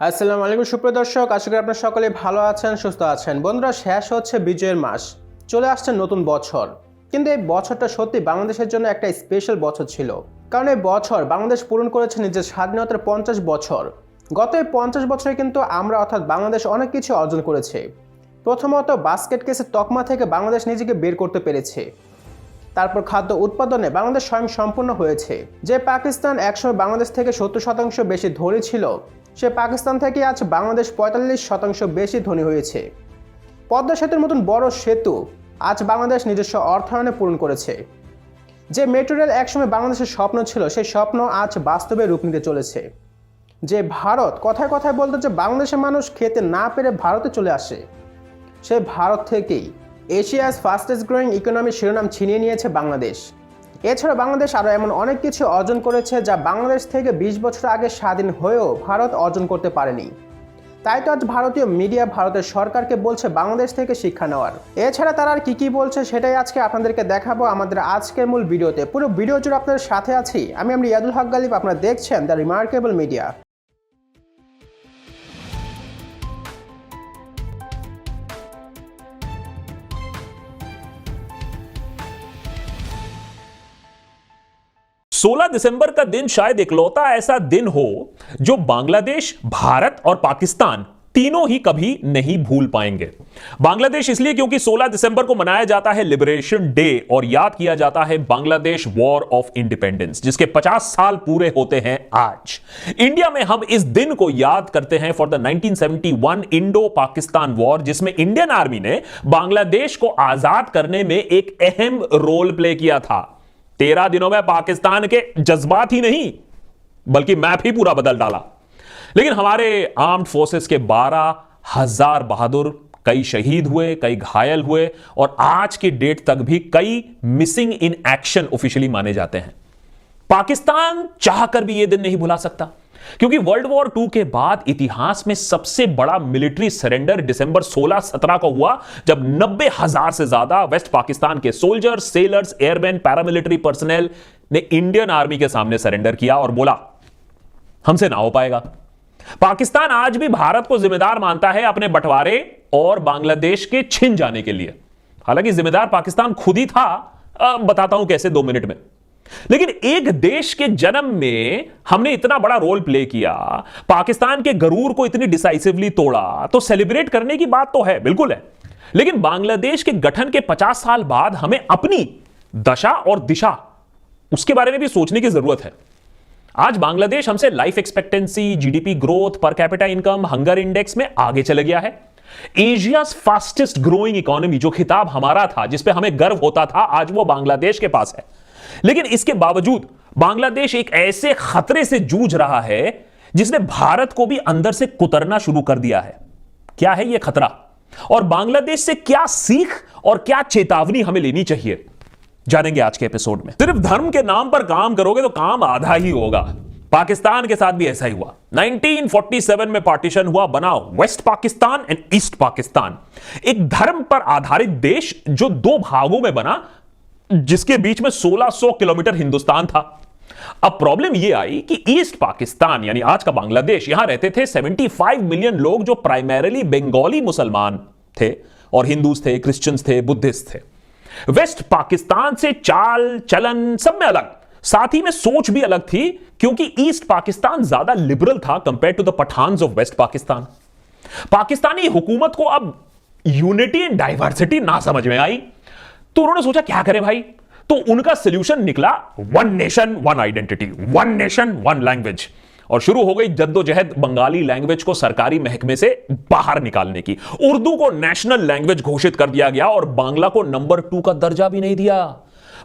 আসসালামু আলাইকুম সুপ্রিয় দর্শক, আশা করি আপনারা সকলে ভালো আছেন, সুস্থ আছেন। বন্ধুরা, শেষ হচ্ছে বিজয়ের মাস, চলে আসছে নতুন বছর। কিন্তু এই বছরটা সত্যি বাংলাদেশের জন্য একটা স্পেশাল বছর ছিল, কারণ এই বছর বাংলাদেশ পূরণ করেছে নিজের স্বাধীনতার 50 বছর। গত এই 50 বছরে কিন্তু আমরা অর্থাৎ বাংলাদেশ অনেক কিছু অর্জন করেছে। প্রথমত, বাস্কেট কেসের তকমা থেকে বাংলাদেশ নিজেকে বের করতে পেরেছে। তারপর খাদ্য উৎপাদনে বাংলাদেশ স্বয়ং সম্পূর্ণ হয়েছে। যে পাকিস্তান একসময় বাংলাদেশ থেকে 70% বেশি ধনী ছিল, সে পাকিস্তান থেকে আজ বাংলাদেশ 45% বেশি ধনী হয়েছে। পদ্মা সেতুর মতন বড় সেতু আজ বাংলাদেশ নিজস্ব অর্থায়নে পূরণ করেছে। যে মেট্রো রেল একসময় বাংলাদেশের স্বপ্ন ছিল, সেই স্বপ্ন আজ বাস্তবে রূপ নিতে চলেছে। যে ভারত কথায় কথায় বলতো যে বাংলাদেশের মানুষ খেতে না পেরে ভারতে চলে আসে, সেই ভারত থেকেই এশিয়াস ফাস্টেস্ট গ্রোয়িং ইকোনমি শিরোনাম ছিনিয়ে নিয়েছে বাংলাদেশ। এছাড়া বাংলাদেশ আরও এমন অনেক কিছু অর্জন করেছে যা বাংলাদেশ থেকে 20 বছর আগে স্বাধীন হয়েও ভারত অর্জন করতে পারেনি। তাই তো আজ ভারতীয় মিডিয়া ভারতের সরকারকে বলছে বাংলাদেশ থেকে শিক্ষা নেওয়ার। এছাড়া তারা আর কি বলছে সেটাই আজকে আপনাদেরকে দেখাবো আমাদের আজকের মূল ভিডিওতে। পুরো ভিডিও জুড়ে আপনাদের সাথে আছি আমি ইয়াদুল হক গালিব, আপনারা দেখছেন দ্য রিমার্কেবল মিডিয়া। सोलह दिसंबर का दिन शायद इकलौता ऐसा दिन हो जो बांग्लादेश, भारत और पाकिस्तान तीनों ही कभी नहीं भूल पाएंगे। बांग्लादेश इसलिए क्योंकि 16 दिसंबर को मनाया जाता है लिबरेशन डे और याद किया जाता है बांग्लादेश वॉर ऑफ इंडिपेंडेंस, जिसके 50 साल पूरे होते हैं आज। इंडिया में हम इस दिन को याद करते हैं for the 1971 Indo Pakistan war, जिसमें इंडियन आर्मी ने बांग्लादेश को आजाद करने में एक अहम रोल प्ले किया था। 13 दिनों में पाकिस्तान के जज्बात ही नहीं बल्कि मैप ही पूरा बदल डाला। लेकिन हमारे आर्म्ड फोर्सेस के 12,000 बहादुर, कई शहीद हुए, कई घायल हुए और आज की डेट तक भी कई मिसिंग इन एक्शन ऑफिशियली माने जाते हैं। पाकिस्तान चाहकर भी यह दिन नहीं भुला सकता, क्योंकि वर्ल्ड वॉर 2 के बाद इतिहास में सबसे बड़ा मिलिट्री सरेंडर दिसंबर 16-17 को हुआ, जब 90,000 से ज्यादा वेस्ट पाकिस्तान के soldiers, sellers, airman, paramilitary personal ने इंडियन आर्मी के सामने सरेंडर किया और बोला हमसे ना हो पाएगा। पाकिस्तान आज भी भारत को जिम्मेदार मानता है अपने बंटवारे और बांग्लादेश के छिन जाने के लिए। हालांकि जिम्मेदार पाकिस्तान खुद ही था, बताता हूं कैसे 2 मिनट में। लेकिन एक देश के जन्म में हमने इतना बड़ा रोल प्ले किया, पाकिस्तान के गरूर को इतनी डिसाइसिवली तोड़ा, तो सेलिब्रेट करने की बात तो है, बिल्कुल है। लेकिन बांग्लादेश के गठन के 50 साल बाद हमें अपनी दशा और दिशा उसके बारे में भी सोचने की जरूरत है। आज बांग्लादेश हमसे life expectancy, GDP growth, per capita income, hunger index में आगे चले गया है। एशियाज फास्टेस्ट ग्रोइंग इकोनॉमी, जो खिताब हमारा था, जिस पे हमें गर्व होता था, आज वो बांग्लादेश के पास है। लेकिन इसके बावजूद बांग्लादेश एक ऐसे खतरे से जूझ रहा है जिसने भारत को भी अंदर से कुतरना शुरू कर दिया है। क्या है यह खतरा और बांग्लादेश से क्या सीख और क्या चेतावनी हमें लेनी चाहिए, जानेंगे आज के एपिसोड में। सिर्फ धर्म के नाम पर काम करोगे तो काम आधा ही होगा। पाकिस्तान के साथ भी ऐसा ही हुआ। 1947 में पार्टीशन हुआ, बना West Pakistan and East Pakistan, एक धर्म पर आधारित देश जो 2 भागों में बना, जिसके बीच में 1600 किलोमीटर हिंदुस्तान था। अब प्रॉब्लम यह आई कि ईस्ट पाकिस्तान यानी आज का बांग्लादेश, यहां रहते थे 75 मिलियन लोग जो प्राइमरीली बंगाली मुसलमान थे और हिंदूज थे, क्रिश्चियंस थे, बुद्धिस्ट थे। वेस्ट पाकिस्तान से चाल चलन सब में अलग, साथ ही में सोच भी अलग थी, क्योंकि ईस्ट पाकिस्तान ज्यादा लिबरल था compare to the Pathans of West Pakistan. Pakistani हुकूमत को अब यूनिटी एंड डाइवर्सिटी ना समझ में आई, तो उन्होंने सोचा क्या करें भाई। तो उनका सोल्यूशन निकला one nation one identity, one nation one language, और शुरू हो गई जद्दोजहद बंगाली लैंग्वेज को सरकारी महकमे से बाहर निकालने की। उर्दू को नेशनल लैंग्वेज घोषित कर दिया गया और बांग्ला को नंबर 2 का दर्जा भी नहीं दिया।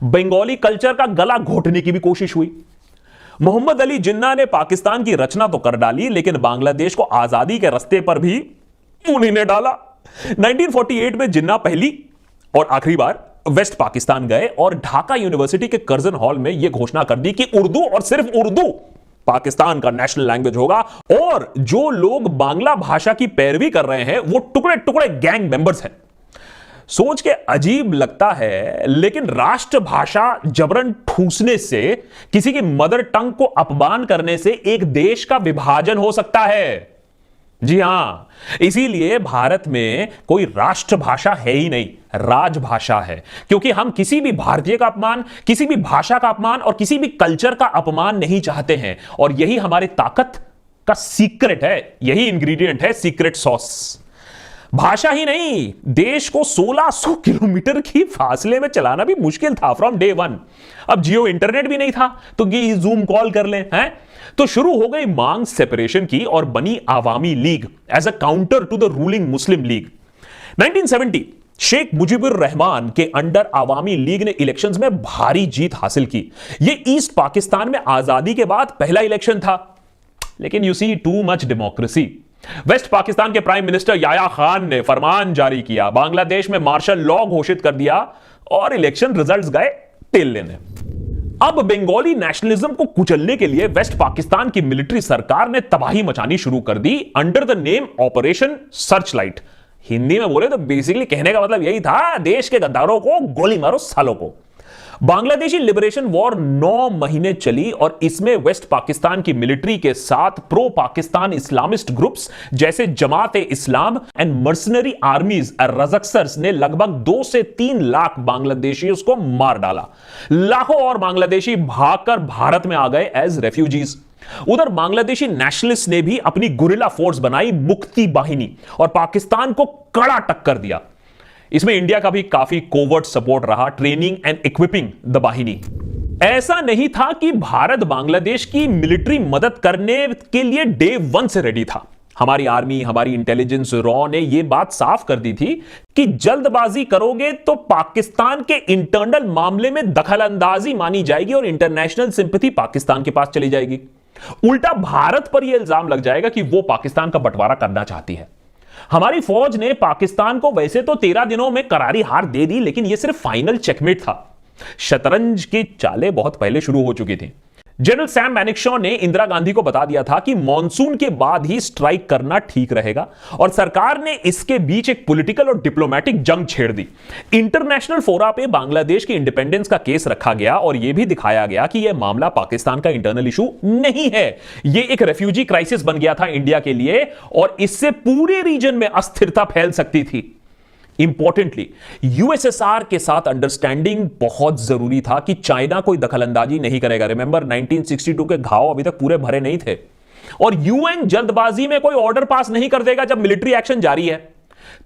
बंगाली कल्चर का गला घोटने की भी कोशिश हुई। मोहम्मद अली जिन्ना ने पाकिस्तान की रचना तो कर डाली, लेकिन बांग्लादेश को आजादी के रास्ते पर भी उन्हीं ने डाला। 1948 में जिन्ना पहली और आखिरी बार वेस्ट पाकिस्तान गए और ढाका यूनिवर्सिटी के कर्जन हॉल में यह घोषणा कर दी कि उर्दू और सिर्फ उर्दू पाकिस्तान का नेशनल लैंग्वेज होगा, और जो लोग बांग्ला भाषा की पैरवी कर रहे हैं वो टुकड़े टुकड़े गैंग मेंबर्स हैं। सोच के अजीब लगता है, लेकिन राष्ट्रभाषा जबरन ठूसने से, किसी की मदर टंग को अपमान करने से एक देश का विभाजन हो सकता है। जी हां, इसीलिए भारत में कोई राष्ट्रभाषा है ही नहीं, राजभाषा है। क्योंकि हम किसी भी भारतीय का अपमान, किसी भी भाषा का अपमान और किसी भी कल्चर का अपमान नहीं चाहते हैं। और यही हमारी ताकत का सीक्रेट है, यही इंग्रेडिएंट है सीक्रेट सॉस। भाषा ही नहीं, देश को 1600 किलोमीटर की फासले में चलाना भी मुश्किल था फ्रॉम डे वन। अब जियो इंटरनेट भी नहीं था तो ये जूम कॉल कर लें, हैं? तो शुरू हो गई मांग सेपरेशन की और बनी Awami League as a counter to the ruling Muslim League. 1970 Sheikh Mujibur Rahman के अंडर आवामी लीग ने इलेक्शंस में भारी जीत हासिल की। यह ईस्ट पाकिस्तान में आजादी के बाद पहला इलेक्शन था। लेकिन you see too much democracy. West Pakistan के प्राइम मिनिस्टर याया खान ने फरमान जारी किया, बांग्लादेश में मार्शल लॉ घोषित कर दिया और इलेक्शन रिजल्ट्स गए तेल लेने। अब बंगाली नेशनलिज्म को कुचलने के लिए वेस्ट पाकिस्तान की मिलिट्री सरकार ने तबाही मचानी शुरू कर दी under the name operation searchlight. Hindi में बोले तो बेसिकली कहने का मतलब यही था, देश के गद्दारों को गोली मारो सालों को। बांग्लादेशी लिबरेशन वॉर 9 महीने चली और इसमें वेस्ट पाकिस्तान की मिलिट्री के साथ प्रो पाकिस्तान इस्लामिस्ट ग्रुप्स जैसे जमात इस्लाम एंड मर्सनरी आर्मीज रजकसर्स ने लगभग 2 से 3 लाख बांग्लादेशियों को मार डाला। लाखों और बांग्लादेशी भागकर भारत में आ गए एज रेफ्यूजीज। उधर बांग्लादेशी नेशनलिस्ट ने भी अपनी गुरिल्ला फोर्स बनाई, मुक्ति बाहिनी, और पाकिस्तान को कड़ा टक्कर दिया। इसमें इंडिया का भी काफी कोवर्ट सपोर्ट रहा, ट्रेनिंग एंड इक्विपिंग द बाहिनी। ऐसा नहीं था कि भारत बांग्लादेश की मिलिट्री मदद करने के लिए डे 1 से रेडी था। हमारी आर्मी, हमारी इंटेलिजेंस रॉ ने यह बात साफ कर दी थी कि जल्दबाजी करोगे तो पाकिस्तान के इंटरनल मामले में दखलंदाजी मानी जाएगी और इंटरनेशनल सिंपैथी पाकिस्तान के पास चली जाएगी। उल्टा भारत पर यह इल्जाम लग जाएगा कि वो पाकिस्तान का बंटवारा करना चाहती है। हमारी फौज ने पाकिस्तान को वैसे तो 13 दिनों में करारी हार दे दी, लेकिन यह सिर्फ फाइनल चेकमेट था। शतरंज की चालें बहुत पहले शुरू हो चुकी थी। जनरल सैम मैनिक्शॉ ने इंदिरा गांधी को बता दिया था कि मॉनसून के बाद ही स्ट्राइक करना ठीक रहेगा, और सरकार ने इसके बीच एक पॉलिटिकल और डिप्लोमेटिक जंग छेड़ दी। इंटरनेशनल फोरा पे बांग्लादेश की इंडिपेंडेंस का केस रखा गया और यह भी दिखाया गया कि यह मामला पाकिस्तान का इंटरनल इशू नहीं है, यह एक रेफ्यूजी क्राइसिस बन गया था इंडिया के लिए, और इससे पूरे रीजन में अस्थिरता फैल सकती थी। इंपॉर्टेंटली, यूएसएसआर के साथ अंडरस्टैंडिंग बहुत जरूरी था कि चाइना कोई दखलंदाजी नहीं करेगा। रिमेंबर 1962 के घाव अभी तक पूरे भरे नहीं थे, और यूएन जल्दबाजी में कोई ऑर्डर पास नहीं कर देगा जब मिलिट्री एक्शन जारी है।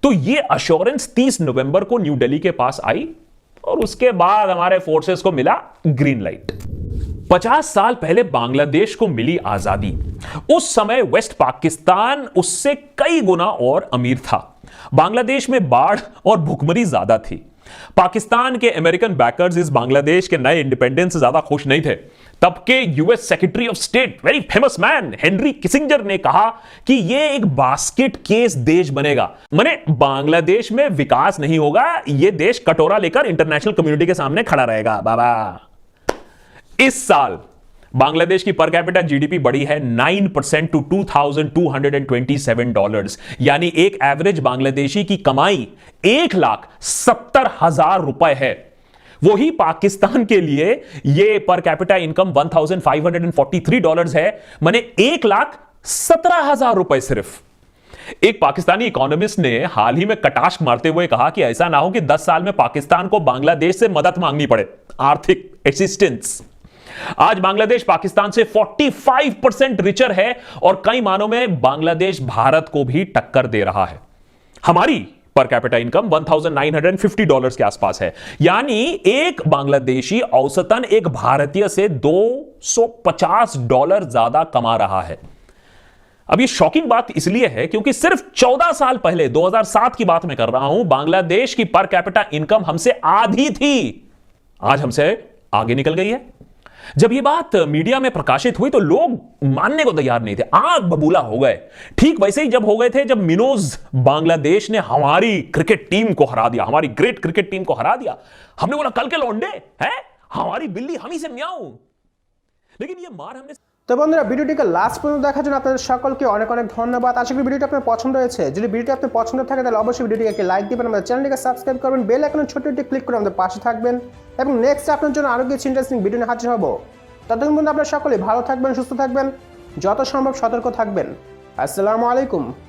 तो यह अश्योरेंस 30 नवंबर को न्यू दिल्ली के पास आई और उसके बाद हमारे फोर्सेस को मिला ग्रीन लाइट। 50 साल पहले बांग्लादेश को मिली आजादी। उस समय वेस्ट पाकिस्तान उससे कई गुना और अमीर था। बांग्लादेश में बाढ़ और भुखमरी ज्यादा थी। पाकिस्तान के अमेरिकन बैकर्स इस बांग्लादेश के नए इंडिपेंडेंस से ज्यादा खुश नहीं थे। तब के US secretary of state, very famous man, Henry Kissinger ने कहा कि यह एक बास्केट केस देश बनेगा। माने बांग्लादेश में विकास नहीं होगा, यह देश कटोरा लेकर इंटरनेशनल कम्युनिटी के सामने खड़ा रहेगा। बाबा, इस साल बांग्लादेश की पर कैपिटा जीडीपी बढ़ी है 9% टू $2,227, यानी एक एवरेज बांग्लादेशी की कमाई 1,70,000 रुपए है। वही पाकिस्तान के लिए यह पर कैपिटा इनकम $1,543 है, माने 1,17,000 रुपए सिर्फ। एक पाकिस्तानी इकोनॉमिस्ट ने हाल ही में कटाक्ष मारते हुए कहा कि ऐसा ना हो कि 10 साल में पाकिस्तान को बांग्लादेश से मदद मांगनी पड़े, आर्थिक असिस्टेंस। आज बांग्लादेश पाकिस्तान से 45% रिचर है और कई मानों में बांग्लादेश भारत को भी टक्कर दे रहा है। हमारी पर कैपिटा इनकम $1,950 के आसपास है, यानी एक बांग्लादेशी औसतन एक भारतीय से $250 ज्यादा कमा रहा है। अब ये शॉकिंग बात इसलिए है क्योंकि सिर्फ 14 साल पहले, 2007 की बात मैं कर रहा हूं, बांग्लादेश की पर कैपिटा इनकम हमसे आधी थी। आज हमसे आगे निकल गई है। जब यह बात मीडिया में प्रकाशित हुई तो लोग मानने को तैयार नहीं थे, आग बबूला हो गए। ठीक वैसे ही जब हो गए थे जब मिनोज बांग्लादेश ने हमारी क्रिकेट टीम को हरा दिया, हमारी ग्रेट क्रिकेट टीम को हरा दिया। हमने बोला कल के लौंडे हैं, हमारी बिल्ली हम ही से म्याऊं। लेकिन ये मार हमने। তো বন্ধুরা, ভিডিওটিকে লাস্ট পর্যন্ত দেখার জন্য আপনাদের সকলকে অনেক অনেক ধন্যবাদ। আশা করি ভিডিওটি আপনার পছন্দ হয়েছে। যদি ভিডিওটি আপনার পছন্দ থাকে তাহলে অবশ্যই ভিডিওটিকে একটা লাইক দিবেন, আমাদের চ্যানেলটিকে সাবস্ক্রাইব করবেন, বেল আইকনের ছোট্ট একটি ক্লিক করে আমাদের পাশে থাকবেন এবং নেক্সট আপনার জন্য আরো কিছু ইন্টারেস্টিং ভিডিও নিয়ে হাজির হব। ততক্ষণ পর্যন্ত আপনারা সকলে ভালো থাকবেন, সুস্থ থাকবেন, যত সম্ভব সতর্ক থাকবেন। আসসালামু আলাইকুম।